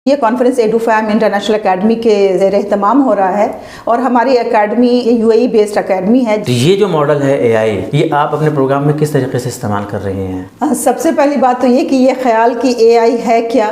ये conference एडुफैम international academy के ज़ेर एहतमाम हो रहा है और हमारी एकेडमी यूएई बेस्ड एकेडमी है। तो ये जो मॉडल है एआई, ये आप अपने प्रोग्राम में किस तरीके से इस्तेमाल कर रही हैं? सबसे पहली बात तो ये कि ये ख्याल कि एआई है क्या,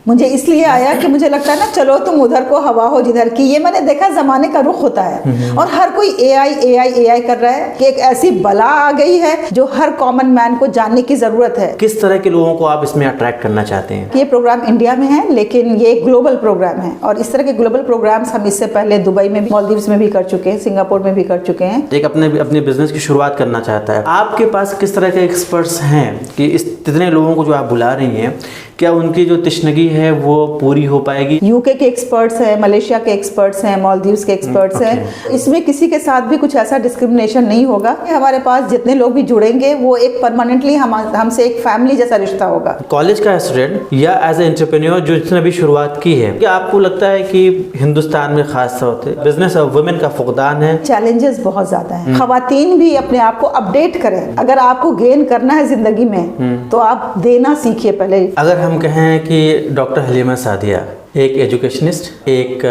मुझे इसलिए आया कि मुझे लगता है ना, चलो तुम उधर को हवा हो जिधर की। ये मैंने देखा ज़माने का रुख होता है और हर कोई एआई एआई एआई कर रहा है कि एक ऐसी बला आ गई है जो हर कॉमन मैन को जानने की ज़रूरत है। किस तरह के लोगों को आप इसमें अट्रैक्ट करना चाहते हैं? ये प्रोग्राम इंडिया में है लेकिन ये एक ग्लोबल प्रोग्राम है और इस तरह के ग्लोबल प्रोग्राम्स हम इससे पहले दुबई में भी, मालदीव्स में भी कर चुके हैं, सिंगापुर में भी कर चुके हैं। एक अपने बिजनेस की शुरुआत करना चाहता है, आपके पास किस तरह के एक्सपर्ट्स हैं कि इस इतने लोगों को जो आप बुला रही हैं, क्या उनकी जो तशनगी है वो पूरी हो पाएगी? यूके के एक्सपर्ट्स हैं, मलेशिया के एक्सपर्ट्स हैं, मालदीव्स के एक्सपर्ट्स हैं। इसमें किसी के साथ भी कुछ ऐसा डिस्क्रिमिनेशन नहीं होगा। हमारे पास जितने लोग भी जुड़ेंगे वो एक परमानेंटली हमसे एक फैमिली जैसा रिश्ता होगा। कॉलेज का स्टूडेंट या एज ए एंटरप्रेन्योर जो जिसने अभी शुरुआत की है, क्या आपको लगता है कि हिंदुस्तान में खास तौर से बिजनेस और वुमेन का फुकदान है? चैलेंजेस बहुत ज्यादा हैं। खवातीन भी अपने आप को अपडेट करें। अगर आपको गेन करना है जिंदगी में तो आप देना सीखिए पहले। अगर हम कहें कि डॉक्टर हलीमा सादिया एक एजुकेशनिस्ट, एक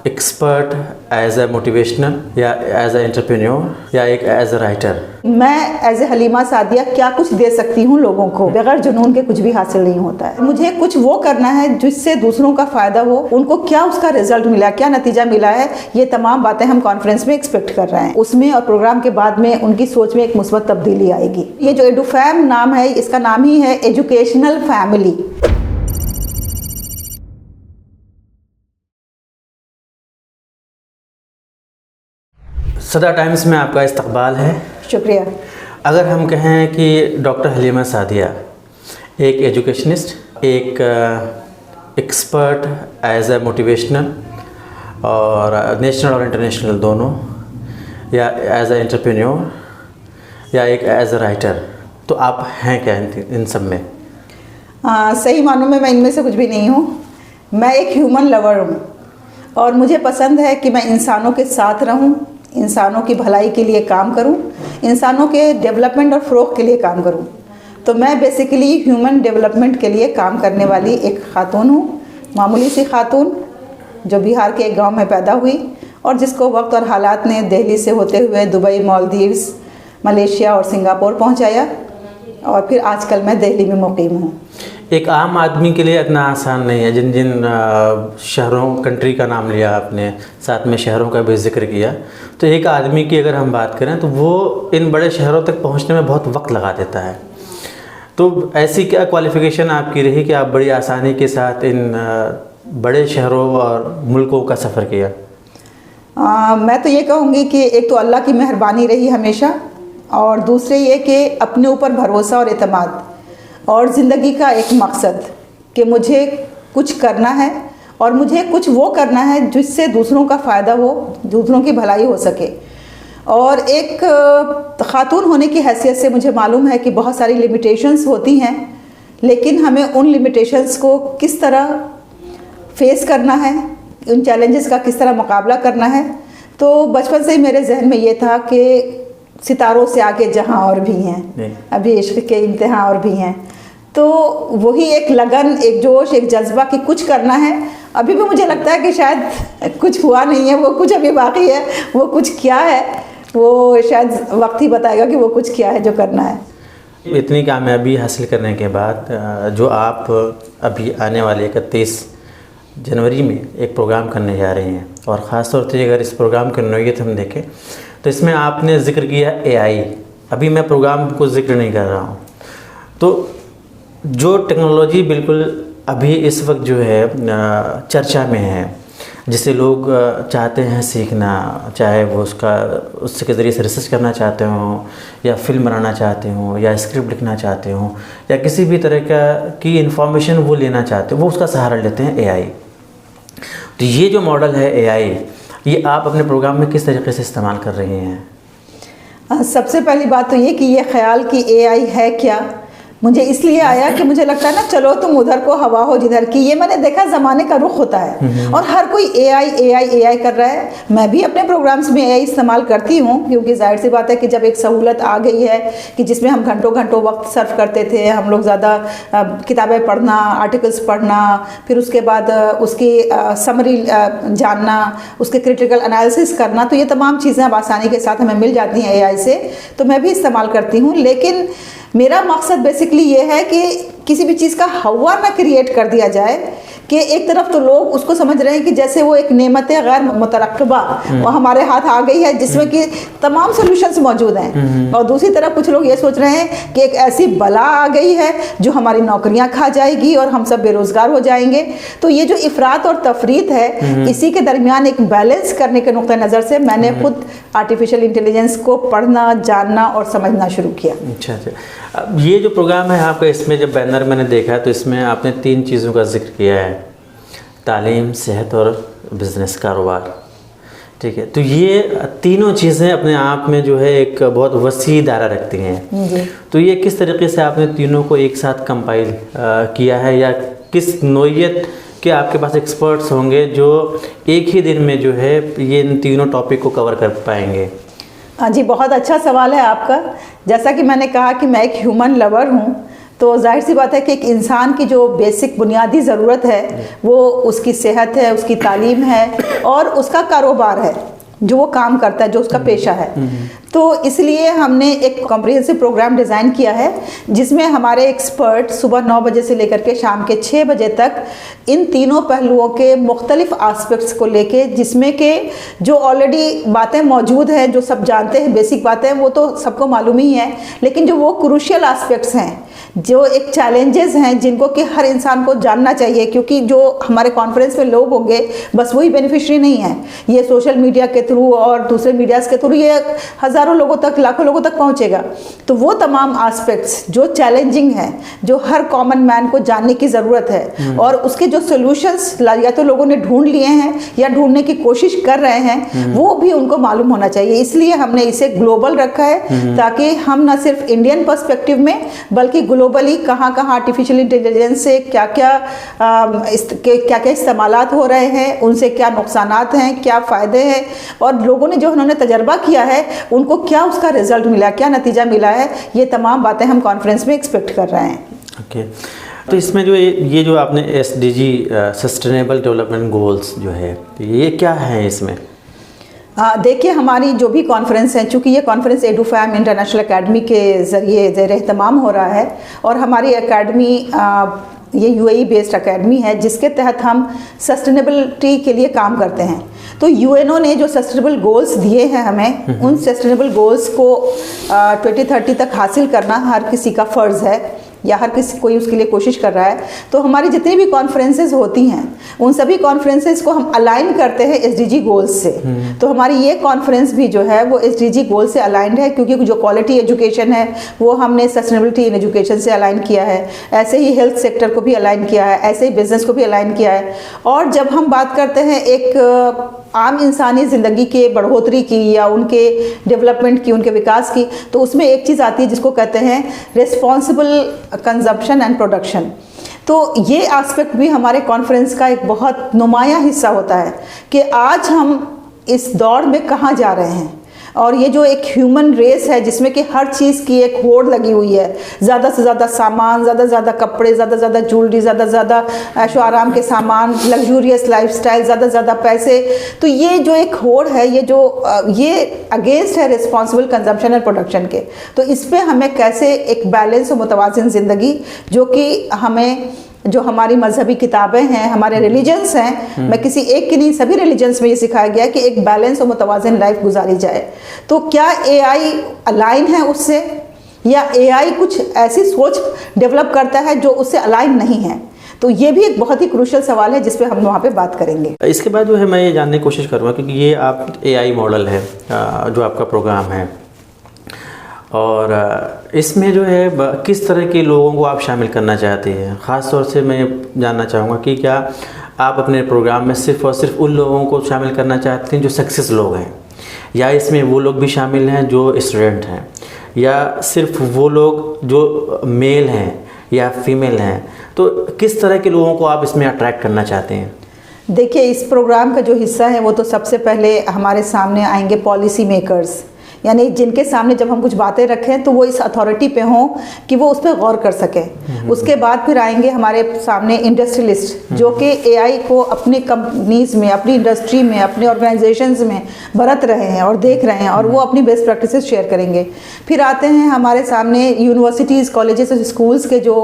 एक्सपर्ट एज ए मोटिवेशनल या एज ए एंटरप्रेन्योर या एक एज ए राइटर, मैं एज ए हलीमा सादिया क्या कुछ दे सकती हूँ लोगों को? बगैर जुनून के कुछ भी हासिल नहीं होता है। मुझे कुछ वो करना है जिससे दूसरों का फायदा हो, उनको क्या उसका रिजल्ट मिला, क्या नतीजा मिला है, ये तमाम बातें हम कॉन्फ्रेंस में एक्सपेक्ट कर रहे हैं। उसमें और प्रोग्राम के बाद में उनकी सोच में एक मुस्बत तब्दीली आएगी। ये जो एडुफैम नाम है, इसका नाम ही है एजुकेशनल फैमिली। सदा टाइम्स में आपका इस्तकबाल है। शुक्रिया। अगर हम कहें कि डॉक्टर हलीमा सादिया एक एजुकेशनिस्ट, एक एक्सपर्ट एज ए मोटिवेशनल और नेशनल और इंटरनेशनल दोनों, या एज ए एंटरप्रेन्योर या एक एज ए राइटर, तो आप हैं क्या इन सब में? सही मानों में मैं इनमें से कुछ भी नहीं हूँ। मैं एक ह्यूमन लवर हूँ और मुझे पसंद है कि मैं इंसानों के साथ रहूँ, इंसानों की भलाई के लिए काम करूं, इंसानों के डेवलपमेंट और फ़रोग़ के लिए काम करूं। तो मैं बेसिकली ह्यूमन डेवलपमेंट के लिए काम करने वाली एक ख़ातून हूं, मामूली सी ख़ातून जो बिहार के एक गांव में पैदा हुई और जिसको वक्त और हालात ने दिल्ली से होते हुए दुबई, मालदीव्स, मलेशिया और सिंगापुर पहुंचाया और फिर आजकल मैं दिल्ली में मुक़ीम हूँ। एक आम आदमी के लिए इतना आसान नहीं है। जिन जिन शहरों, कंट्री का नाम लिया आपने, साथ में शहरों का भी जिक्र किया, तो एक आदमी की अगर हम बात करें तो वो इन बड़े शहरों तक पहुंचने में बहुत वक्त लगा देता है। तो ऐसी क्या क्वालिफ़िकेशन आपकी रही कि आप बड़ी आसानी के साथ इन बड़े शहरों और मुल्कों का सफ़र किया? मैं तो ये कहूँगी कि एक तो अल्लाह की मेहरबानी रही हमेशा, और दूसरे ये कि अपने ऊपर भरोसा और एतमाद और ज़िंदगी का एक मकसद कि मुझे कुछ करना है और मुझे कुछ वो करना है जिससे दूसरों का फ़ायदा हो, दूसरों की भलाई हो सके। और एक ख़ातून होने की हैसियत से मुझे मालूम है कि बहुत सारी लिमिटेशंस होती हैं, लेकिन हमें उन लिमिटेशंस को किस तरह फेस करना है, उन चैलेंजेस का किस तरह मुकाबला करना है। तो बचपन से ही मेरे जहन में ये था कि सितारों से आगे जहां और भी हैं, अभी इश्क के इम्तिहान और भी हैं। तो वही एक लगन, एक जोश, एक जज्बा कि कुछ करना है। अभी भी मुझे लगता है कि शायद कुछ हुआ नहीं है, वो कुछ अभी बाकी है। वो कुछ क्या है वो शायद वक्त ही बताएगा कि वो कुछ क्या है जो करना है। इतनी कामयाबी हासिल करने के बाद जो आप अभी आने वाले 31 जनवरी में एक प्रोग्राम करने जा रही हैं, और ख़ास तौर से अगर इस प्रोग्राम की नौइयत हम देखें तो इसमें आपने ज़िक्र किया एआई। अभी मैं प्रोग्राम को ज़िक्र नहीं कर रहा हूँ। तो जो टेक्नोलॉजी बिल्कुल अभी इस वक्त जो है चर्चा में है, जिसे लोग चाहते हैं सीखना, चाहे वो उसके ज़रिए से रिसर्च करना चाहते हों, या फिल्म बनाना चाहते हों, या स्क्रिप्ट लिखना चाहते हों, या किसी भी तरह की इंफॉर्मेशन वो लेना चाहते हो, वो उसका सहारा लेते हैं एआई। तो ये जो मॉडल है एआई, ये आप अपने प्रोग्राम में किस तरीके से इस्तेमाल कर रही हैं? सबसे पहली बात तो ये कि ये ख्याल कि एआई है क्या, मुझे इसलिए आया कि मुझे लगता है ना, चलो तुम उधर को हवा हो जिधर की। ये मैंने देखा ज़माने का रुख होता है और हर कोई एआई कर रहा है। मैं भी अपने प्रोग्राम्स में एआई इस्तेमाल करती हूँ, क्योंकि जाहिर सी बात है कि जब एक सहूलत आ गई है कि जिसमें हम घंटों घंटों वक्त सर्व करते थे, हम लोग ज़्यादा किताबें पढ़ना, आर्टिकल्स पढ़ना, फिर उसके बाद उसकी समरी जानना, उसके क्रिटिकल एनालिसिस करना, तो ये तमाम चीज़ें अब आसानी के साथ हमें मिल जाती हैं एआई से, तो मैं भी इस्तेमाल करती हूँ। लेकिन मेरा मकसद बेसिकली ये है कि किसी भी चीज़ का हवा ना क्रिएट कर दिया जाए कि एक तरफ तो लोग उसको समझ रहे हैं कि जैसे वो एक नेमत गैर मुतरक़्क़बा वो हमारे हाथ आ गई है जिसमें कि तमाम सॉल्यूशंस मौजूद हैं, और दूसरी तरफ कुछ लोग ये सोच रहे हैं कि एक ऐसी बला आ गई है जो हमारी नौकरियां खा जाएगी और हम सब बेरोज़गार हो जाएंगे। तो ये जो इफ़रात और तफरीत है, इसी के दरमियान एक बैलेंस करने के नुक्ते नज़र से मैंने खुद आर्टिफिशियल इंटेलिजेंस को पढ़ना, जानना और समझना शुरू किया। अच्छा, अब ये जो प्रोग्राम है आपका, इसमें जब बैनर मैंने देखा है तो इसमें आपने 3 चीज़ों का जिक्र किया है, तालीम, सेहत और बिज़नेस, कारोबार। ठीक है, तो ये तीनों चीज़ें अपने आप में जो है एक बहुत वसी दायरा रखती हैं। तो ये किस तरीके से आपने तीनों को एक साथ कंपाइल किया है, या किस नोयत के आपके पास एक्सपर्ट्स होंगे जो एक ही दिन में जो है ये इन तीनों टॉपिक को कवर कर पाएंगे? हाँ जी, बहुत अच्छा सवाल है आपका। जैसा कि मैंने कहा कि मैं एक ह्यूमन लवर हूँ, तो जाहिर सी बात है कि एक इंसान की जो बेसिक बुनियादी ज़रूरत है वो उसकी सेहत है, उसकी तालीम है और उसका कारोबार है, जो वो काम करता है, जो उसका पेशा है। तो इसलिए हमने एक कॉम्प्रिहेंसिव प्रोग्राम डिज़ाइन किया है जिसमें हमारे एक्सपर्ट सुबह 9 बजे से लेकर के शाम के 6 बजे तक इन तीनों पहलुओं के मुख्तलिफ आस्पेक्ट्स को लेके, जिसमें कि जो ऑलरेडी बातें मौजूद हैं, जो सब जानते हैं, बेसिक बातें वो तो सबको मालूम ही है, लेकिन जो वो क्रूशियल आस्पेक्ट्स हैं, जो एक चैलेंजेस हैं जिनको कि हर इंसान को जानना चाहिए, क्योंकि जो हमारे कॉन्फ्रेंस में लोग होंगे बस वही बेनिफिशरी नहीं है, ये सोशल मीडिया के थ्रू और दूसरे मीडियाज़ के थ्रू ये हज़ारों लोगों तक, लाखों लोगों तक पहुंचेगा। तो वो तमाम एस्पेक्ट्स जो चैलेंजिंग हैं, जो हर कॉमन मैन को जानने की ज़रूरत है और उसके जो सोल्यूशंस या तो लोगों ने ढूंढ लिए हैं या ढूंढने की कोशिश कर रहे हैं, वो भी उनको मालूम होना चाहिए। इसलिए हमने इसे ग्लोबल रखा है ताकि हम न सिर्फ इंडियन पर्सपेक्टिव में बल्कि ग्लोबली कहाँ कहाँ आर्टिफिशियल इंटेलिजेंस से क्या क्या इस्तेमालात हो रहे हैं, उनसे क्या नुकसानात हैं, क्या फ़ायदे हैं, और लोगों ने जो उन्होंने तजर्बा किया है उनको क्या उसका रिजल्ट मिला, क्या नतीजा मिला है, ये तमाम बातें हम कॉन्फ्रेंस में एक्सपेक्ट कर रहे हैं। ओके, तो इसमें जो ये जो आपने SDG सस्टेनेबल डेवलपमेंट गोल्स जो है, ये क्या है इसमें? देखिए, हमारी जो भी कॉन्फ्रेंस है, चूँकि ये कॉन्फ्रेंस एडुफैम इंटरनेशनल एकेडमी के ज़रिए ज़ेर एहतमाम हो रहा है और हमारी एकेडमी ये UAE बेस्ड एकेडमी है जिसके तहत हम सस्टेनेबिलिटी के लिए काम करते हैं। तो UNO ने जो सस्टेनेबल गोल्स दिए हैं हमें, उन सस्टेनेबल गोल्स को 2030 तक हासिल करना हर किसी का फ़र्ज़ है, या हर किसी कोई उसके लिए कोशिश कर रहा है। तो हमारी जितनी भी कॉन्फ्रेंसेस होती हैं उन सभी कॉन्फ्रेंसेस को हम अलाइन करते हैं SDG गोल्स से। तो हमारी ये कॉन्फ्रेंस भी जो है वो SDG गोल से अलाइंड है, क्योंकि जो क्वालिटी एजुकेशन है वो हमने सस्टेनेबिलिटी इन एजुकेशन से अलाइन किया है, ऐसे ही हेल्थ सेक्टर को भी अलाइन किया है, ऐसे ही बिजनेस को भी अलाइन किया है। और जब हम बात करते हैं एक आम इंसानी ज़िंदगी के बढ़ोतरी की या उनके डेवलपमेंट की, उनके विकास की, तो उसमें एक चीज़ आती है जिसको कहते हैं रिस्पॉन्सिबल कंजप्शन एंड प्रोडक्शन। तो ये एस्पेक्ट भी हमारे कॉन्फ्रेंस का एक बहुत नुमायाँ हिस्सा होता है कि आज हम इस दौर में कहाँ जा रहे हैं, और ये जो एक ह्यूमन रेस है जिसमें कि हर चीज़ की एक होड़ लगी हुई है, ज़्यादा से ज़्यादा सामान, ज़्यादा से ज़्यादा कपड़े, ज़्यादा से ज़्यादा ज्वेलरी, ज़्यादा से ज़्यादा ऐशो आराम के सामान, लग्जूरियस लाइफस्टाइल, ज़्यादा से ज़्यादा पैसे। तो ये जो एक होड़ है, ये अगेंस्ट है रिस्पॉन्सिबल कंजम्पशन एंड प्रोडक्शन के। तो इस पर हमें कैसे एक बैलेंस और मुतवाज़िन ज़िंदगी, जो कि हमें जो हमारी मजहबी किताबें हैं, हमारे रिलीजन्स हैं, मैं किसी एक की नहीं, सभी रिलीजन्स में ये सिखाया गया है कि एक बैलेंस और मुतवाज़िन लाइफ गुजारी जाए। तो क्या AI अलाइन है उससे, या AI कुछ ऐसी सोच डेवलप करता है जो उससे अलाइन नहीं है? तो ये भी एक बहुत ही क्रूशियल सवाल है जिस पे हम वहाँ पे बात करेंगे। इसके बाद जो है मैं ये जानने की कोशिश करूँगा, क्योंकि ये आप AI मॉडल है जो आपका प्रोग्राम है, और इसमें जो है किस तरह के लोगों को आप शामिल करना चाहते हैं? ख़ास तौर से मैं जानना चाहूँगा कि क्या आप अपने प्रोग्राम में सिर्फ़ और सिर्फ उन लोगों को शामिल करना चाहते हैं जो सक्सेस लोग हैं, या इसमें वो लोग भी शामिल हैं जो स्टूडेंट हैं, या सिर्फ वो लोग जो मेल हैं या फीमेल हैं, तो किस तरह के लोगों को आप इसमें अट्रैक्ट करना चाहते हैं? देखिए, इस प्रोग्राम का जो हिस्सा है वो तो सबसे पहले हमारे सामने आएंगे पॉलिसी मेकर्स, यानी जिनके सामने जब हम कुछ बातें रखें तो वो इस अथॉरिटी पे हों कि वो उस पर गौर कर सकें। उसके बाद फिर आएंगे हमारे सामने इंडस्ट्रियलिस्ट, जो कि एआई को अपनी कंपनीज में, अपनी इंडस्ट्री में, अपने ऑर्गेनाइजेशंस में बरत रहे हैं और देख रहे हैं, और वो अपनी बेस्ट प्रैक्टिसेस शेयर करेंगे। फिर आते हैं हमारे सामने यूनिवर्सिटीज़, कॉलेजेस और स्कूल्स के जो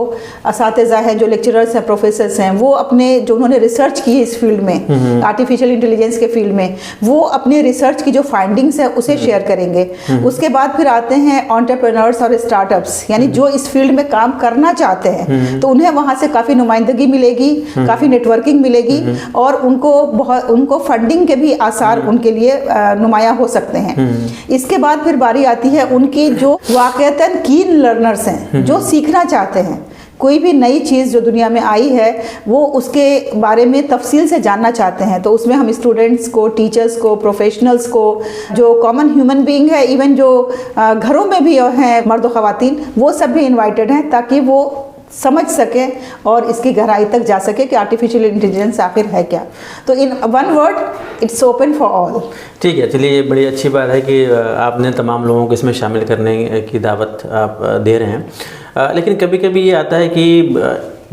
असातिज़ा हैं, जो लेक्चरर्स हैं, प्रोफेसर्स हैं, वो अपने जो उन्होंने रिसर्च की है इस फील्ड में, आर्टिफिशियल इंटेलिजेंस के फील्ड में, वो अपने रिसर्च की जो फाइंडिंग्स है उसे शेयर करेंगे। उसके बाद फिर आते हैं एंटरप्रेन्योर्स और स्टार्टअप्स, यानी जो इस फील्ड में काम करना चाहते हैं, तो उन्हें वहां से काफ़ी नुमाइंदगी मिलेगी, काफ़ी नेटवर्किंग मिलेगी, और उनको फंडिंग के भी आसार उनके लिए नुमायां हो सकते हैं। इसके बाद फिर बारी आती है उनकी जो वाकईतन कीन लर्नर्स हैं, जो सीखना चाहते हैं, कोई भी नई चीज़ जो दुनिया में आई है वो उसके बारे में तफसील से जानना चाहते हैं। तो उसमें हम स्टूडेंट्स को, टीचर्स को, प्रोफेशनल्स को, जो कॉमन ह्यूमन बीइंग है, इवन जो घरों में भी हैं मर्द और ख़वातीन, वो सब भी इनवाइटेड हैं, ताकि वो समझ सकें और इसकी गहराई तक जा सके कि आर्टिफिशियल इंटेलिजेंस आखिर है क्या। तो in one word, it's open for all. ठीक है, चलिए, ये बड़ी अच्छी बात है कि आपने तमाम लोगों को इसमें शामिल करने की दावत आप दे रहे हैं। लेकिन कभी कभी ये आता है कि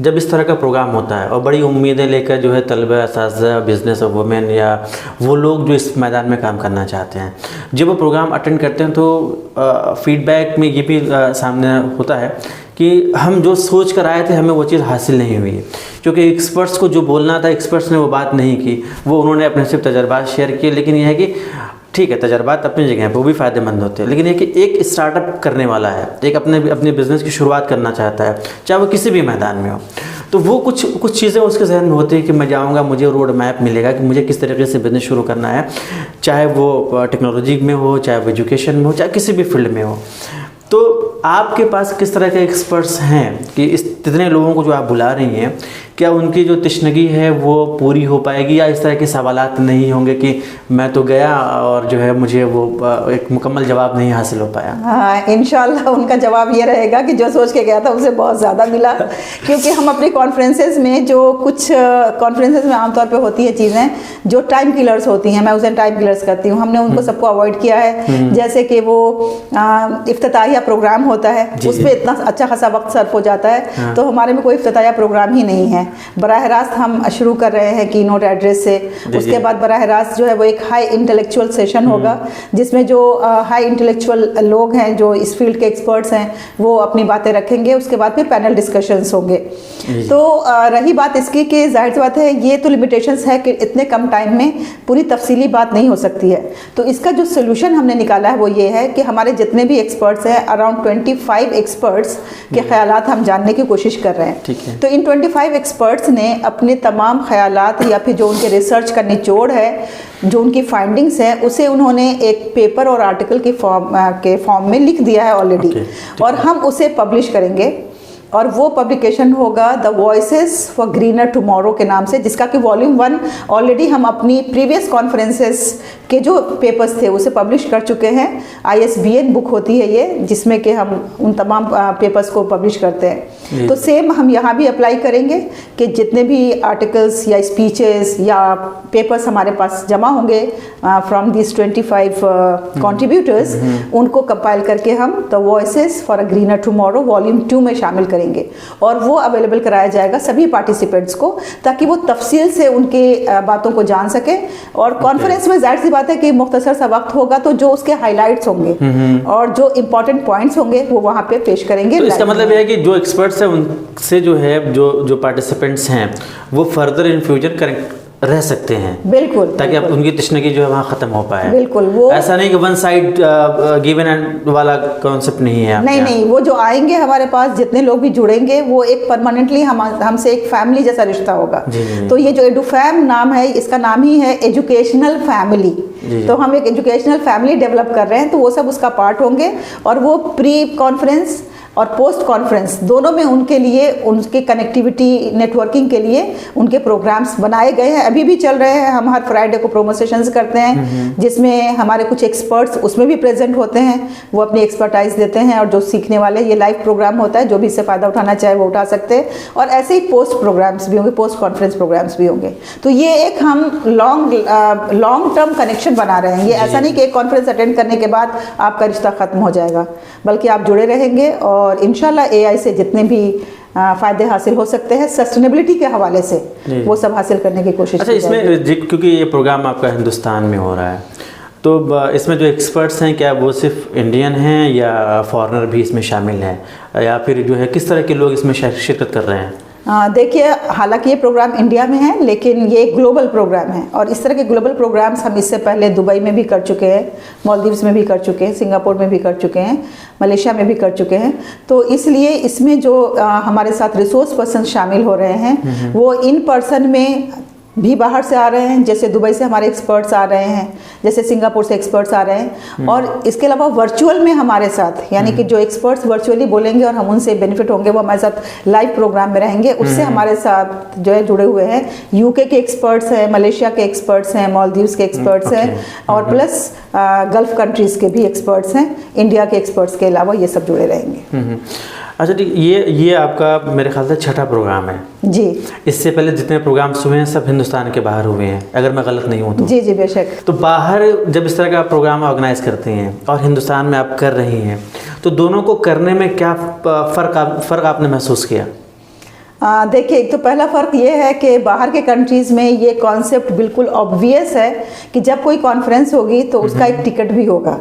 जब इस तरह का प्रोग्राम होता है और बड़ी उम्मीदें लेकर जो है तलबा, असातिज़ा, बिज़नेस और वुमेन या वो लोग जो इस मैदान में काम करना चाहते हैं, जब वो प्रोग्राम अटेंड करते हैं तो फीडबैक में ये भी सामने होता है कि हम जो सोच कर आए थे हमें वो चीज़ हासिल नहीं हुई है, क्योंकि एक्सपर्ट्स को जो बोलना था एक्सपर्ट्स ने वो बात नहीं की, वो उन्होंने अपने सिर्फ तजर्बात शेयर किए। लेकिन यह है कि ठीक है, तजर्बात अपनी जगह हैं, वो भी फ़ायदेमंद होते हैं, लेकिन ये कि एक स्टार्टअप करने वाला है, एक अपने बिज़नेस की शुरुआत करना चाहता है, चाहे वो किसी भी मैदान में हो, तो वो कुछ चीज़ें उसके जहन में होती है कि मैं जाऊँगा, मुझे रोड मैप मिलेगा कि मुझे किस तरीके से बिज़नेस शुरू करना है, चाहे वो टेक्नोलॉजी में हो, चाहे वो एजुकेशन में हो, चाहे किसी भी फील्ड में हो। तो आपके पास किस तरह के एक्सपर्ट्स हैं कि इतने लोगों को जो आप बुला रही हैं, क्या उनकी जो तशनगी है वो पूरी हो पाएगी, या इस तरह के सवालात नहीं होंगे कि मैं तो गया और जो है मुझे वो एक मुकम्मल जवाब नहीं हासिल हो पाया? हाँ, इंशाल्लाह उनका जवाब ये रहेगा कि जो सोच के गया था उसे बहुत ज़्यादा मिला। क्योंकि हम अपनी कॉन्फ्रेंसेस में, जो कुछ कॉन्फ्रेंसेस में आमतौर पे होती है चीज़ें जो टाइम किलर्स होती हैं, मैं उसे टाइम किलर्स करती हूँ, हमने उनको सबको अवॉइड किया है। जैसे कि वो इफ्तिताहिया प्रोग्राम होता है, उस पर इतना अच्छा खासा वक्त सर्फ हो जाता है, तो हमारे में कोई इफ्तिताहिया प्रोग्राम ही नहीं है। बराह रास्त हम शुरू कर रहे हैं की नोट एड्रेस से। उसके बाद बराह रास्त जो है वो एक हाई इंटेलेक्चुअल सेशन होगा, जिसमें जो हाई इंटेलेक्चुअल लोग हैं, जो इस फील्ड के एक्सपर्ट्स हैं, वो अपनी बातें रखेंगे। उसके बाद फिर पैनल डिस्कशंस होंगे। तो रही बात इसकी कि जाहिर सी बात है, ये तो लिमिटेशंस है कि इतने कम टाइम में पूरी तफसीली बात नहीं हो सकती है। तो इसका जो सोल्यूशन हमने निकाला है वो ये है कि हमारे जितने भी एक्सपर्ट्स हैं, अराउंड 25 एक्सपर्ट्स के ख्यालात हम जानने की कोशिश कर रहे हैं। तो इन 25 एक्सपर्ट्स ने अपने तमाम ख्यालात या फिर जो उनके रिसर्च का निचोड़ है, जो उनकी फाइंडिंग्स हैं, उसे उन्होंने एक पेपर और आर्टिकल के फॉर्म में लिख दिया है ऑलरेडी, और हम उसे पब्लिश करेंगे। और वो पब्लिकेशन होगा the voices for greener tomorrow के नाम से, जिसका कि वॉल्यूम 1 ऑलरेडी हम अपनी प्रीवियस कॉन्फ्रेंसेस के जो पेपर्स थे उसे पब्लिश कर चुके हैं। ISBN बुक होती है ये, जिसमें कि हम उन तमाम पेपर्स को पब्लिश करते हैं। तो सेम हम यहाँ भी अप्लाई करेंगे कि जितने भी आर्टिकल्स या स्पीचेस या पेपर्स हमारे पास जमा होंगे फ्रॉम दिस 25 कॉन्ट्रीब्यूटर्स, उनको कंपाइल करके हम the voices for a greener tomorrow volume 2 में शामिल करेंगे, और वो अवेलेबल कराया जाएगा सभी पार्टिसिपेंट्स को, ताकि वो तफसील से उनके बातों को जान सके। और कॉन्फ्रेंस में जाहिर सी बात है कि मुख्तसर सा वक्त होगा, तो जो उसके हाइलाइट्स होंगे और जो इम्पोर्टेंट पॉइंट्स होंगे वो वहाँ पे पेश करेंगे। तो इसका मतलब यह है कि जो एक्सपर्ट्स हैं उनसे जो है जो पार्टिसिपेंट्स हैं वो फर्दर इन फ्यूचर करेक्ट रह सकते हैं, बिल्कुल, ताकि अब उनकी तशनगी जो है वहाँ ख़त्म हो पाए। बिल्कुल, वो ऐसा नहीं कि वन साइड गिवन एंड वाला कॉन्सेप्ट नहीं है। नहीं, वो जो आएंगे हमारे पास, जितने लोग भी जुड़ेंगे, वो एक परमानेंटली हमसे एक फैमिली जैसा रिश्ता होगा। तो ये जो एडुफैम नाम है, इसका नाम ही है एजुकेशनल फैमिली। जी। तो हम एक एजुकेशनल फैमिली डेवलप कर रहे हैं, तो वो सब उसका पार्ट होंगे। और वो प्री कॉन्फ्रेंस और पोस्ट कॉन्फ्रेंस दोनों में उनके लिए, उनके कनेक्टिविटी नेटवर्किंग के लिए उनके प्रोग्राम्स बनाए गए हैं, अभी भी चल रहे हैं। हम हर फ्राइडे को प्रोमो सेशंस करते हैं, जिसमें हमारे कुछ एक्सपर्ट्स उसमें भी प्रेजेंट होते हैं, वो अपनी एक्सपर्टाइज देते हैं। और जो सीखने वाले, ये लाइव प्रोग्राम होता है, जो भी इससे फ़ायदा उठाना चाहे वो उठा सकते हैं। और ऐसे ही पोस्ट प्रोग्राम्स भी होंगे, पोस्ट कॉन्फ्रेंस प्रोग्राम्स भी होंगे। तो ये एक हम लॉन्ग टर्म कनेक्शन बना रहे हैं। ये ऐसा नहीं कि एक कॉन्फ्रेंस अटेंड करने के बाद आपका रिश्ता ख़त्म हो जाएगा, बल्कि आप जुड़े रहेंगे और इंशाल्लाह एआई से जितने भी फ़ायदे हासिल हो सकते हैं सस्टेनेबिलिटी के हवाले से, वो सब हासिल करने की कोशिश। अच्छा, इसमें क्योंकि ये प्रोग्राम आपका हिंदुस्तान में हो रहा है, तो इसमें जो एक्सपर्ट्स हैं, क्या वो सिर्फ इंडियन हैं या फॉरेनर भी इसमें शामिल हैं, या फिर जो है किस तरह के लोग इसमें शिरकत कर रहे हैं? देखिए, हालांकि ये प्रोग्राम इंडिया में है, लेकिन ये एक ग्लोबल प्रोग्राम है। और इस तरह के ग्लोबल प्रोग्राम्स हम इससे पहले दुबई में भी कर चुके हैं, मालदीव्स में भी कर चुके हैं, सिंगापुर में भी कर चुके हैं, मलेशिया में भी कर चुके हैं। तो इसलिए इसमें जो हमारे साथ रिसोर्स पर्सन शामिल हो रहे हैं, वो इन पर्सन में भी बाहर से आ रहे हैं, जैसे दुबई से हमारे एक्सपर्ट्स आ रहे हैं, जैसे सिंगापुर से एक्सपर्ट्स आ रहे हैं। और इसके अलावा वर्चुअल में हमारे साथ, यानी कि जो एक्सपर्ट्स वर्चुअली बोलेंगे और हम उनसे बेनिफिट होंगे, वो हमारे साथ लाइव प्रोग्राम में रहेंगे। उससे हमारे साथ जो है जुड़े हुए हैं यूके के एक्सपर्ट्स हैं, मलेशिया के एक्सपर्ट्स हैं, मालदीव्स के एक्सपर्ट्स हैं, और प्लस गल्फ कंट्रीज़ के भी एक्सपर्ट्स हैं। इंडिया के एक्सपर्ट्स के अलावा ये सब जुड़े रहेंगे। अच्छा, ठीक। ये आपका मेरे ख्याल से छठा प्रोग्राम है जी। इससे पहले जितने प्रोग्राम्स हुए हैं सब हिंदुस्तान के बाहर हुए हैं, अगर मैं गलत नहीं हूँ तो? जी जी, बेशक। तो बाहर जब इस तरह का प्रोग्राम ऑर्गेनाइज करते हैं और हिंदुस्तान में आप कर रही हैं, तो दोनों को करने में क्या फ़र्क आपने महसूस किया? देखिए, एक तो पहला फ़र्क ये है कि बाहर के कंट्रीज़ में ये कॉन्सेप्ट बिल्कुल ऑब्वियस है कि जब कोई कॉन्फ्रेंस होगी तो उसका एक टिकट भी होगा,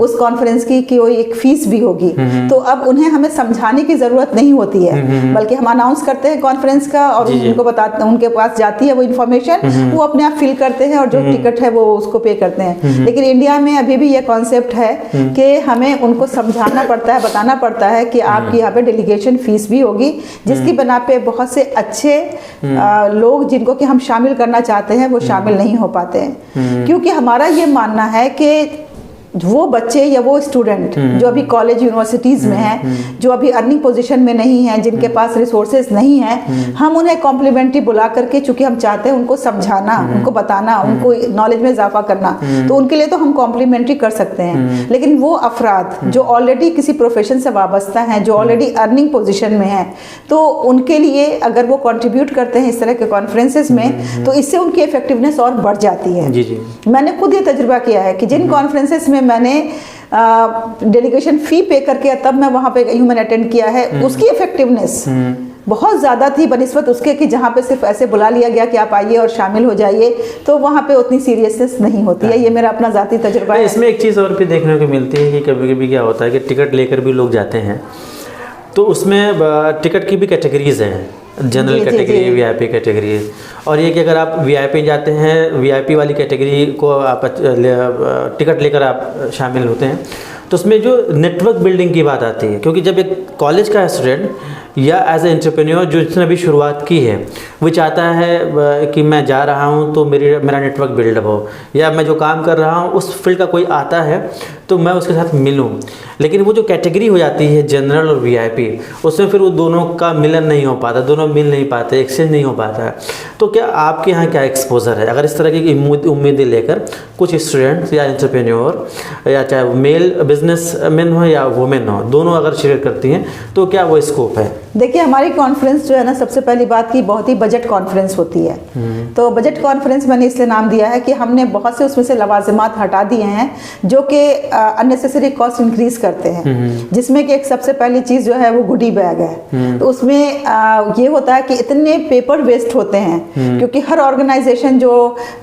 उस कॉन्फ्रेंस की कोई एक फ़ीस भी होगी। तो अब उन्हें हमें समझाने की ज़रूरत नहीं होती है, बल्कि हम अनाउंस करते हैं कॉन्फ्रेंस का और उनको बताते हैं, उनके पास जाती है वो इन्फॉर्मेशन, वो अपने आप फिल करते हैं और जो टिकट है वो उसको पे करते हैं। लेकिन इंडिया में अभी भी ये कॉन्सेप्ट है कि हमें उनको समझाना पड़ता है, बताना पड़ता है कि आपकी यहाँ पे डेलीगेशन फ़ीस भी होगी, जिसकी बना पे बहुत से अच्छे लोग जिनको कि हम शामिल करना चाहते हैं वो शामिल नहीं हो पाते हैं। क्योंकि हमारा ये मानना है कि वो बच्चे या वो स्टूडेंट जो अभी कॉलेज यूनिवर्सिटीज़ में हैं, जो अभी अर्निंग पोजीशन में नहीं हैं, जिनके पास रिसोर्सेज नहीं हैं, हम उन्हें कॉम्प्लीमेंट्री बुला करके, चूंकि हम चाहते हैं उनको समझाना, उनको बताना, उनको नॉलेज में इजाफा करना, तो उनके लिए तो हम कॉम्प्लीमेंट्री कर सकते हैं। लेकिन वो अफराद जो ऑलरेडी किसी प्रोफेशन से वाबस्ता हैं, जो ऑलरेडी अर्निंग पोजिशन में हैं, तो उनके लिए अगर वो कॉन्ट्रीब्यूट करते हैं इस तरह के कॉन्फ्रेंसेज में, तो इससे उनकी इफेक्टिवनेस और बढ़ जाती है। जी जी। मैंने खुद ये तजुर्बा किया है कि जिन कॉन्फ्रेंसेस में मैंने डेलीगेशन फ़ी पे करके तब मैं वहाँ पे गई हूँ, मैंने अटेंड किया है, उसकी इफेक्टिवनेस बहुत ज़्यादा थी बनिस्बत उसके कि जहाँ पे सिर्फ ऐसे बुला लिया गया कि आप आइए और शामिल हो जाइए, तो वहाँ पे उतनी सीरियसनेस नहीं होती है। ये मेरा अपना ज़ाती तजुर्बा है। इसमें एक चीज़ और भी देखने को मिलती है कि कभी कभी क्या होता है कि टिकट लेकर भी लोग जाते हैं, तो उसमें टिकट की भी कैटेगरीज हैं, जनरल कैटेगरी, वीआईपी कैटेगरी। और ये कि अगर आप वीआईपी जाते हैं, वीआईपी वाली कैटेगरी को आप टिकट लेकर आप शामिल होते हैं, तो उसमें जो नेटवर्क बिल्डिंग की बात आती है, क्योंकि जब एक कॉलेज का स्टूडेंट या एज ए एंटरप्रेन्योर जो जिसने अभी शुरुआत की है, वो चाहता है कि मैं जा रहा हूँ तो मेरा नेटवर्क बिल्डअप हो, या मैं जो काम कर रहा हूँ उस फील्ड का कोई आता है तो मैं उसके साथ मिलूँ। लेकिन वो जो कैटेगरी हो जाती है जनरल और वीआईपी, उसमें फिर वो दोनों का मिलन नहीं हो पाता, दोनों मिल नहीं पाते, एक्सचेंज नहीं हो पाता है। तो क्या आपके यहाँ क्या एक्सपोजर है, अगर इस तरह की उम्मीदें लेकर कुछ स्टूडेंट्स या एंटरप्रेन्योर, या चाहे मेल बिजनेसमैन हो या वुमेन हो, दोनों अगर शेयर करती हैं, तो क्या वो स्कोप है? देखिए, हमारी कॉन्फ्रेंस जो है ना, सबसे पहली बात की बहुत ही बजट कॉन्फ्रेंस होती है। तो बजट कॉन्फ्रेंस मैंने इसलिए नाम दिया है कि हमने बहुत से उसमें से लवाजमात हटा दिए हैं जो कि अननेसेसरी कॉस्ट इंक्रीज करते हैं, जिसमें कि एक सबसे पहली चीज़ जो है वो गुडी बैग है। तो उसमें ये होता है कि इतने पेपर वेस्ट होते हैं, क्योंकि हर ऑर्गेनाइजेशन जो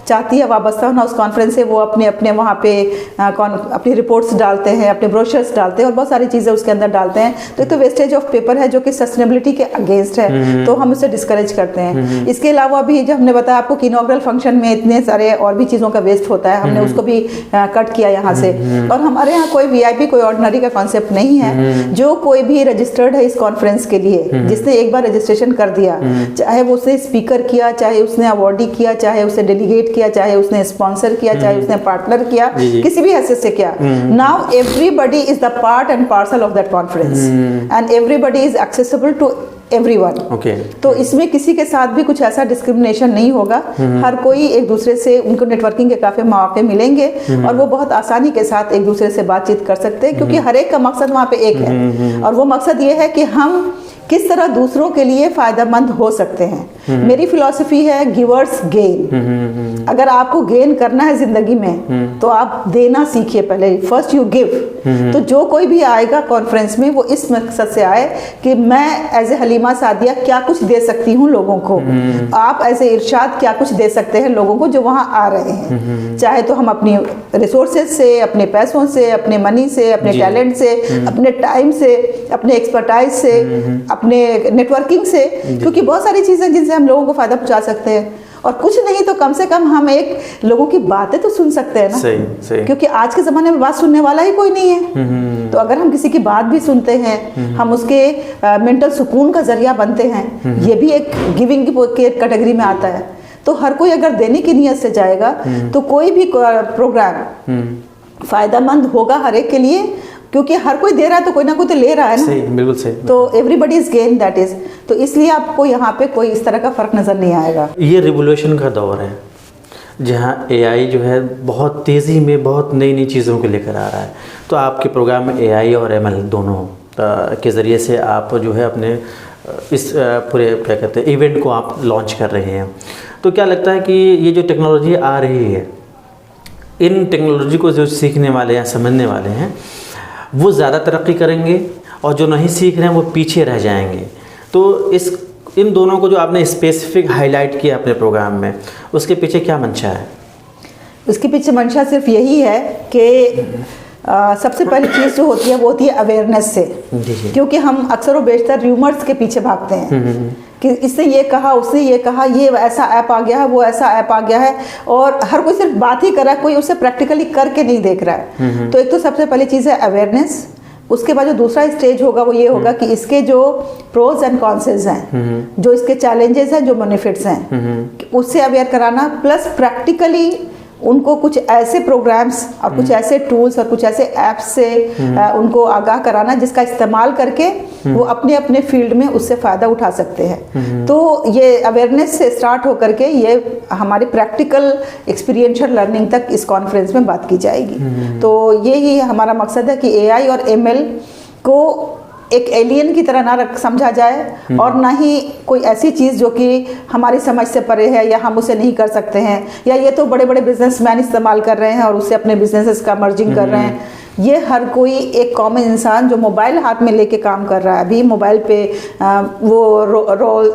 चाहती है वाबस्ता होना उस कॉन्फ्रेंस से, वो अपने अपने वहाँ पे अपनी रिपोर्ट्स डालते हैं, अपने ब्रोशर्स डालते हैं और बहुत सारी चीज़ें उसके अंदर डालते हैं। तो एक तो वेस्टेज ऑफ पेपर है जो कि सस्टेनेबिलिटी के अगेंस्ट है, तो हम उसे डिस्करेज करते हैं। इसके अलावा भी जो हमने बताया आपको कि इनॉग्रल फंक्शन में इतने सारे और भी चीज़ों का वेस्ट होता है, हमने उसको भी कट किया यहाँ से। और हमारे यहाँ कोई वीआईपी, कोई ऑर्डिनरी का कॉन्सेप्ट नहीं है। जो कोई भी रजिस्टर्ड है इस कॉन्फ्रेंस के लिए, जिसने एक बार रजिस्ट्रेशन कर दिया, चाहे वो उसने स्पीकर किया, चाहे उसने अवॉर्डी किया, चाहे उसने डेलीगेट किया, चाहे उसने स्पॉन्सर किया, चाहे उसने पार्टनर किया, किसी भी हैसियत से किया, now everybody is the part and parcel of that conference and everybody is accessible to everyone. तो इसमें किसी के साथ भी कुछ ऐसा डिस्क्रिमिनेशन नहीं होगा। हर कोई एक दूसरे से, उनको नेटवर्किंग के काफी मौके मिलेंगे और वो बहुत आसानी के साथ एक दूसरे से बातचीत कर सकते हैं, क्योंकि हर एक का मकसद वहाँ पे एक है, और वो मकसद ये है कि हम किस तरह दूसरों के लिए फायदेमंद हो सकते हैं। मेरी फिलॉसफी है गिवर्स गेन। अगर आपको गेन करना है जिंदगी में तो आप देना सीखिए पहले, फर्स्ट यू गिव। तो जो कोई भी आएगा कॉन्फ्रेंस में वो इस मकसद से आए कि मैं एज ए हलीमा सादिया क्या कुछ दे सकती हूँ लोगों को, आप एज ए इरशाद क्या कुछ दे सकते हैं लोगों को जो वहाँ आ रहे हैं। चाहे तो हम अपनी रिसोर्सेज से, अपने पैसों से, अपने मनी से, अपने टैलेंट से, अपने टाइम से, अपने एक्सपर्टाइज से, अपने नेटवर्किंग से, क्योंकि बहुत सारी चीजें जिनसे हम लोगों को फायदा पहुंचा सकते हैं। और कुछ नहीं तो कम से कम हम एक लोगों की बातें तो सुन सकते हैं ना। सही। क्योंकि आज के ज़माने में बात सुनने वाला ही कोई नहीं है। तो अगर हम किसी की बात भी सुनते हैं, हम उसके मेंटल सुकून का जरिया बनते हैं, ये भी एक गिविंग की कैटेगरी में आता है। तो हर कोई अगर देने की नीयत से जाएगा तो कोई भी प्रोग्राम फायदेमंद होगा हर एक के लिए, क्योंकि हर कोई दे रहा है तो कोई ना कोई तो ले रहा है ना। सही, बिल्कुल सही। तो everybody is gain, that is. तो इसलिए आपको यहाँ पे कोई इस तरह का फर्क नजर नहीं आएगा। ये रिवोल्यूशन का दौर है जहाँ एआई जो है बहुत तेज़ी में बहुत नई नई चीज़ों को लेकर आ रहा है। तो आपके प्रोग्राम में एआई और एमएल दोनों के ज़रिए से आप जो है अपने इस पूरे क्या कहते हैं इवेंट को आप लॉन्च कर रहे हैं। तो क्या लगता है कि ये जो टेक्नोलॉजी आ रही है, इन टेक्नोलॉजी को जो सीखने वाले हैं, समझने वाले हैं, वो ज़्यादा तरक्की करेंगे और जो नहीं सीख रहे हैं वो पीछे रह जाएंगे। तो इन दोनों को जो आपने स्पेसिफिक हाईलाइट किया अपने प्रोग्राम में, उसके पीछे क्या मंशा है? उसके पीछे मंशा सिर्फ यही है कि सबसे पहली चीज़ जो होती है वो होती है अवेयरनेस से। क्योंकि हम अक्सर व बेशतर र्यूमर्स के पीछे भागते हैं कि इसने ये कहा, उसने ये कहा, ये ऐसा ऐप आ गया है, वो ऐसा ऐप आ गया है, और हर कोई सिर्फ बात ही कर रहा है, कोई उसे प्रैक्टिकली करके नहीं देख रहा है। तो एक तो सबसे पहली चीज़ है अवेयरनेस। उसके बाद जो दूसरा स्टेज होगा वो ये होगा कि इसके जो प्रोज एंड कॉन्सेस हैं, जो इसके चैलेंजेस हैं, जो बेनिफिट्स हैं, उससे अवेयर कराना, प्लस प्रैक्टिकली उनको कुछ ऐसे प्रोग्राम्स और कुछ ऐसे टूल्स और कुछ ऐसे ऐप्स से उनको आगाह कराना जिसका इस्तेमाल करके वो अपने अपने फील्ड में उससे फ़ायदा उठा सकते हैं। तो ये अवेयरनेस से स्टार्ट होकर के ये हमारे प्रैक्टिकल एक्सपीरियंशियल लर्निंग तक इस कॉन्फ्रेंस में बात की जाएगी। तो यही हमारा मकसद है कि एआई और एमएल को एक एलियन की तरह ना समझा जाए और ना ही कोई ऐसी चीज़ जो कि हमारी समझ से परे है या हम उसे नहीं कर सकते हैं, या ये तो बड़े बड़े बिजनेसमैन इस्तेमाल कर रहे हैं और उससे अपने बिजनेसेस का मर्जिंग कर रहे हैं। ये हर कोई एक कॉमन इंसान जो मोबाइल हाथ में लेके काम कर रहा है, अभी मोबाइल पे वो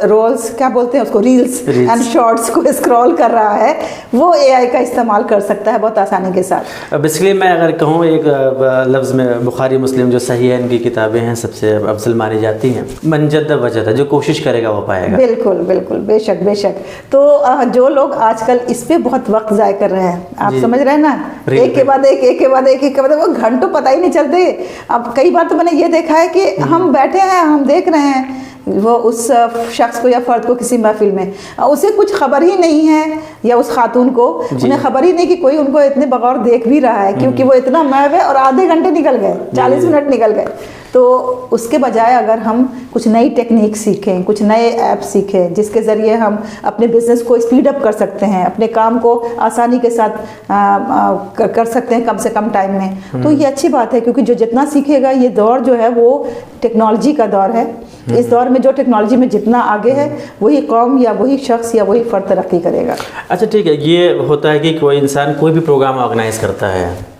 रोल्स क्या बोलते हैं उसको, रील्स एंड शॉर्ट्स को स्क्रॉल कर रहा है, वो एआई का इस्तेमाल कर सकता है बहुत आसानी के साथ। अब इसलिए मैं अगर कहूँ एक लफ्ज़ में, बुखारी मुस्लिम जो सही है इनकी किताबें हैं, सबसे अफजल मानी जाती हैं, मन जद्द वजद, जो कोशिश करेगा वो पाएगा। बिल्कुल बिल्कुल, बेशक बेशक। तो जो लोग आजकल इस पे बहुत वक्त ज़ाय कर रहे हैं, आप समझ रहे हैं ना, एक के बाद एक, एक के बाद एक, एक के बाद वो घंटों पता ही नहीं चलते। अब कई बार तो मैंने ये देखा है कि हम बैठे हैं, हम देख रहे हैं वो उस शख्स को या फर्द को किसी महफिल में, उसे कुछ खबर ही नहीं है, या उस खातून को उन्हें खबर ही नहीं कि कोई उनको इतने बगौर देख भी रहा है, क्योंकि वो इतना महव है और आधे घंटे निकल गए, 40 मिनट निकल गए। तो उसके बजाय अगर हम कुछ नई टेक्निक सीखें, कुछ नए ऐप सीखें जिसके ज़रिए हम अपने बिज़नेस को स्पीड अप कर सकते हैं, अपने काम को आसानी के साथ कर सकते हैं कम से कम टाइम में, तो ये अच्छी बात है। क्योंकि जो जितना सीखेगा, ये दौर जो है वो टेक्नोलॉजी का दौर है। इस दौर में जो टेक्नोलॉजी में जितना आगे है वही कौम या वही शख्स या वही फर्द तरक्की करेगा। अच्छा ठीक है, ये होता है कि कोई इंसान कोई भी प्रोग्राम ऑर्गेनाइज़ करता है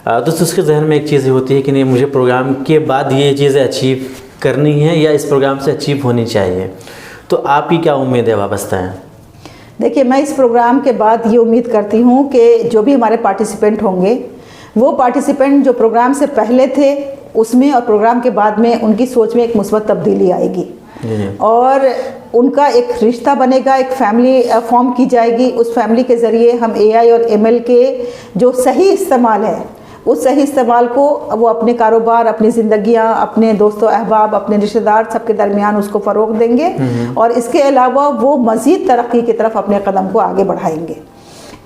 तो उसके जहन में एक चीज़ होती है कि नहीं, मुझे प्रोग्राम के बाद ये चीज़ें अचीव करनी है या इस प्रोग्राम से अचीव होनी चाहिए। तो आपकी क्या उम्मीद है, वाबस्ता है? देखिए, मैं इस प्रोग्राम के बाद ये उम्मीद करती हूँ कि जो भी हमारे पार्टिसिपेंट होंगे, वो पार्टिसिपेंट जो प्रोग्राम से पहले थे उसमें और प्रोग्राम के बाद में उनकी सोच में एक मुस्बत तब्दीली आएगी और उनका एक रिश्ता बनेगा, एक फैमिली फॉर्म की जाएगी। उस फैमिली के ज़रिए हम AI और ML के जो सही इस्तेमाल है, उस सही इस्तेमाल को वो अपने कारोबार, अपनी ज़िंदगियाँ, अपने दोस्तों अहबाब, अपने रिश्तेदार सबके दरमियान उसको फ़रोग़ देंगे और इसके अलावा वो मज़ीद तरक्की की तरफ अपने कदम को आगे बढ़ाएंगे।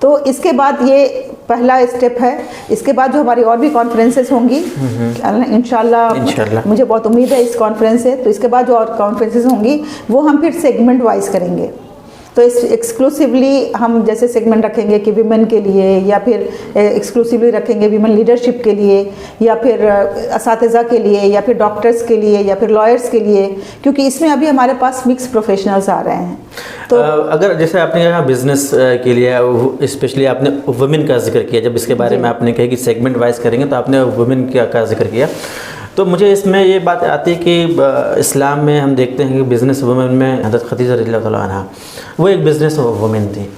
तो इसके बाद ये पहला स्टेप है। इसके बाद जो हमारी और भी कॉन्फ्रेंसेस होंगी इंशाल्लाह, मुझे बहुत उम्मीद है इस कॉन्फ्रेंस से। तो इसके बाद जो और कॉन्फ्रेंसेस होंगी वो हम फिर सेगमेंट वाइज करेंगे। तो इस एक्सक्लूसिवली हम जैसे सेगमेंट रखेंगे कि विमेन के लिए, या फिर एक्सक्लूसिवली रखेंगे विमेन लीडरशिप के लिए, या फिर असातिज़ा के लिए, या फिर डॉक्टर्स के लिए, या फिर लॉयर्स के लिए, क्योंकि इसमें अभी हमारे पास मिक्स प्रोफेशनल्स आ रहे हैं। तो अगर जैसे आपने कहा बिज़नेस के लिए स्पेशली आपने वुमेन का जिक्र किया, जब इसके बारे में आपने कहा कि सेगमेंट वाइज करेंगे तो आपने वुमेन का जिक्र किया, तो मुझे इसमें ये बात आती है कि इस्लाम में हम देखते हैं कि बिज़नेस वुमेन में हज़रत खदीजा रज़ियल्लाहु ताला अन्हा वो एक बिज़नेस वुमेन थी।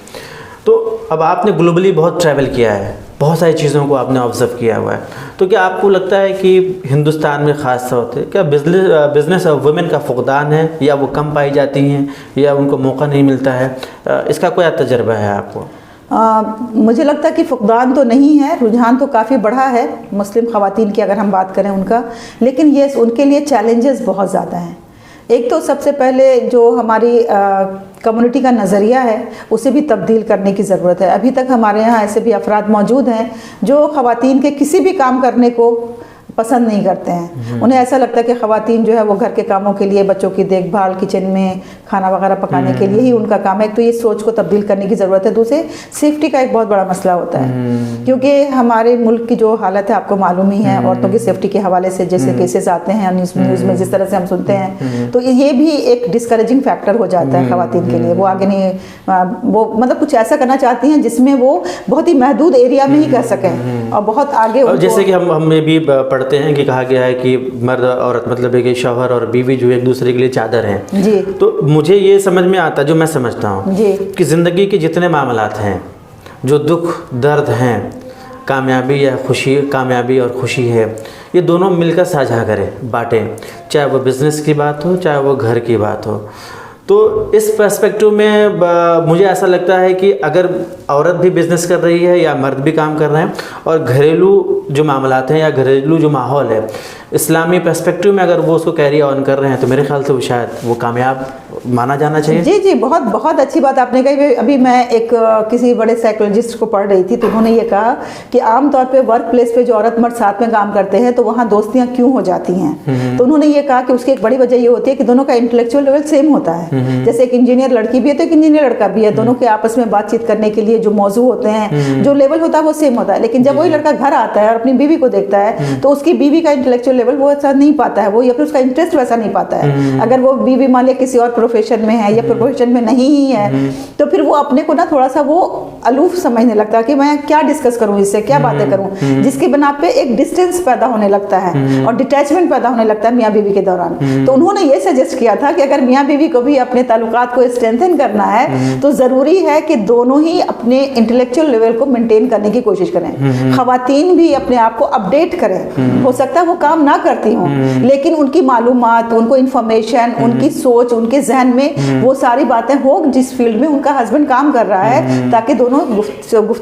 तो अब आपने ग्लोबली बहुत ट्रैवल किया है, बहुत सारी चीज़ों को आपने ऑब्ज़र्व किया हुआ है, तो क्या आपको लगता है कि हिंदुस्तान में ख़ास तौर पर क्या बिज़नेस वुमेन का फुक़दान है, या वो कम पाई जाती हैं, या उनको मौका नहीं मिलता है? इसका कोई तजर्बा है आपको? मुझे लगता है कि फुक़दान तो नहीं है, रुझान तो काफ़ी बढ़ा है मुस्लिम ख़वातीन की अगर हम बात करें उनका, लेकिन ये उनके लिए चैलेंजेस बहुत ज़्यादा हैं। एक तो सबसे पहले जो हमारी कम्युनिटी का नज़रिया है उसे भी तब्दील करने की ज़रूरत है। अभी तक हमारे यहाँ ऐसे भी अफराद मौजूद हैं जो ख़वातीन के किसी भी काम करने को पसंद नहीं करते हैं। उन्हें ऐसा लगता है कि ख़वातीन जो है वो घर के कामों के लिए, बच्चों की देखभाल, किचन में खाना वगैरह पकाने के लिए ही उनका काम है। तो ये सोच को तब्दील करने की ज़रूरत है। दूसरे सेफ्टी का एक बहुत बड़ा मसला होता है, क्योंकि हमारे मुल्क की जो हालत है आपको मालूम ही है, औरतों की सेफ्टी के हवाले से जैसे केसेस आते हैं न्यूज़ में जिस तरह से हम सुनते हैं, तो ये भी एक डिस्करेजिंग फैक्टर हो जाता है ख़वातीन के लिए। वो आगे नहीं, वो मतलब कुछ ऐसा करना चाहती हैं जिसमें वो बहुत ही महदूद एरिया में ही कर सकें और बहुत आगे। जैसे कि हम भी पढ़ते हैं कि कहा गया है कि मर्द औरत मतलब है कि शौहर और बीवी जो एक दूसरे के लिए चादर हैं जी। तो मुझे ये समझ में आता है, जो मैं समझता हूँ कि ज़िंदगी के जितने मामलात हैं, जो दुख दर्द हैं, कामयाबी और खुशी है, ये दोनों मिलकर साझा करें, बांटें, चाहे वो बिज़नेस की बात हो, चाहे वो घर की बात हो। तो इस पर्सपेक्टिव में मुझे ऐसा लगता है कि अगर औरत भी बिज़नेस कर रही है या मर्द भी काम कर रहे हैं, और घरेलू जो मामलात हैं या घरेलू जो माहौल है इस्लामी पर्सपेक्टिव में अगर वो उसको कैरी ऑन कर रहे हैं, तो मेरे ख्याल से वो शायद वो कामयाब माना जाना चाहिए। जी जी, बहुत बहुत अच्छी बात आपने कही। अभी मैं एक किसी बड़े साइकोलॉजिस्ट को पढ़ रही थी, तो उन्होंने ये कहा कि आमतौर पे वर्क प्लेस पे जो औरत मर्द साथ में काम करते हैं तो वहाँ दोस्तियाँ क्यों हो जाती हैं। तो उन्होंने ये कहा कि उसकी एक बड़ी वजह ये होती है कि दोनों का इंटेलेक्चुअल लेवल सेम होता है। जैसे एक इंजीनियर लड़की भी है तो एक इंजीनियर लड़का भी है, दोनों के आपस में बातचीत करने के लिए जो मौजू होते हैं, जो लेवल होता है वो सेम होता है। लेकिन जब वही लड़का घर आता है और अपनी बीवी को देखता है तो उसकी बीवी का इंटेलेक्चुअल लेवल वो ऐसा नहीं पाता है, वो या फिर उसका इंटरेस्ट वैसा नहीं पाता है। अगर वो बीवी मान लिया किसी और प्रोफेशन में है या प्रोफेशन में नहीं ही है, तो फिर वो अपने को ना थोड़ा सा वो अलूफ समझने लगता है कि मैं क्या डिस्कस करूं, इससे क्या बातें करूं, जिसकी बना पे एक डिस्टेंस पैदा होने लगता है और डिटैचमेंट पैदा होने लगता है मियाँ बीवी के दौरान। तो उन्होंने ये सजेस्ट किया था कि अगर मियाँ बीवी को भी अपने ताल्लुकात को स्ट्रेंथन करना है तो जरूरी है कि दोनों ही अपने इंटेलेक्चुअल लेवल को मेंटेन करने की कोशिश करें। खवातीन भी अपने आप को अपडेट करें। हो सकता है वो काम ना करती हों, लेकिन उनकी मालूमात, उनको इंफॉर्मेशन, उनकी सोच, उनके जहन में वो सारी बातें हो जिस फील्ड में उनका हस्बैंड काम कर रहा है, ताकि दोनों गुफ्तगू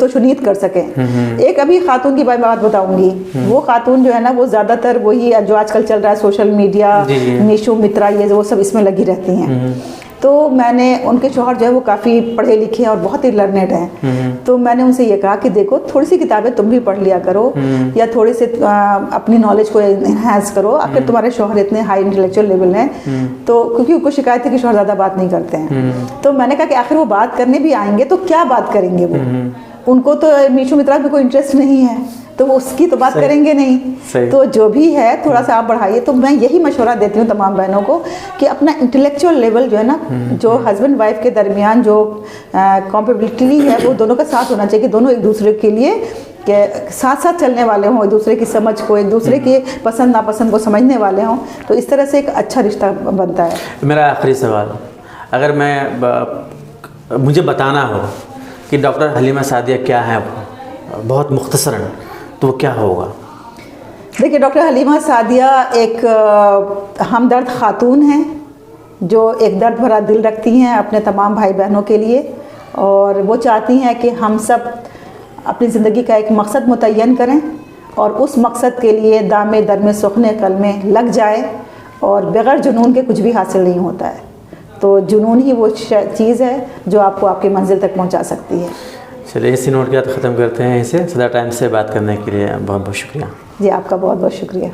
कर सकें। एक अभी खातून की बात बताऊंगी। वो खातून जो है ना, वो ज्यादातर वही जो आजकल चल रहा है सोशल मीडिया, मीशो, मित्रा, ये वो सब इसमें लगी रहती हैं। तो मैंने, उनके शौहर जो है वो काफ़ी पढ़े लिखे और बहुत ही लर्नेड हैं, तो मैंने उनसे ये कहा कि देखो थोड़ी सी किताबें तुम भी पढ़ लिया करो या थोड़ी सी अपनी नॉलेज को एनहांस करो। आखिर तुम्हारे शौहर इतने हाई इंटेलेक्चुअल लेवल हैं, तो क्योंकि उनको शिकायत है कि शौहर ज़्यादा बात नहीं करते हैं। तो मैंने कहा कि आखिर वो बात करने भी आएंगे तो क्या बात करेंगे वो, उनको तो मीशो मित्रा में कोई इंटरेस्ट नहीं है, तो वो उसकी तो बात करेंगे नहीं। तो जो भी है थोड़ा सा आप बढ़ाइए। तो मैं यही मशवरा देती हूँ तमाम बहनों को कि अपना इंटेलेक्चुअल लेवल जो है ना, जो हस्बैंड वाइफ के दरमियान जो कॉम्पेबिलिटी है वो दोनों का साथ होना चाहिए कि दोनों एक दूसरे के लिए के साथ साथ चलने वाले हों, एक दूसरे की समझ को, एक दूसरे के पसंद नापसंद को समझने वाले हों। तो इस तरह से एक अच्छा रिश्ता बनता है। मेरा आखिरी सवाल, अगर मुझे बताना हो कि डॉक्टर हलीमा सादिया क्या है बहुत मुख्तसरन, तो वो क्या होगा? देखिए, डॉक्टर हलीमा सादिया एक हमदर्द खातून हैं जो एक दर्द भरा दिल रखती हैं अपने तमाम भाई बहनों के लिए, और वो चाहती हैं कि हम सब अपनी ज़िंदगी का एक मकसद मुतय्यन करें और उस मकसद के लिए दामे दरमे सुखने कल में लग जाए, और बग़ैर जुनून के कुछ भी हासिल नहीं होता है। तो जुनून ही वो चीज़ है जो आपको आपकी मंजिल तक पहुंचा सकती है। चलिए इसी नोट के साथ ख़त्म करते हैं इसे। सदा टाइम से बात करने के लिए बहुत बहुत शुक्रिया। जी, आपका बहुत बहुत शुक्रिया।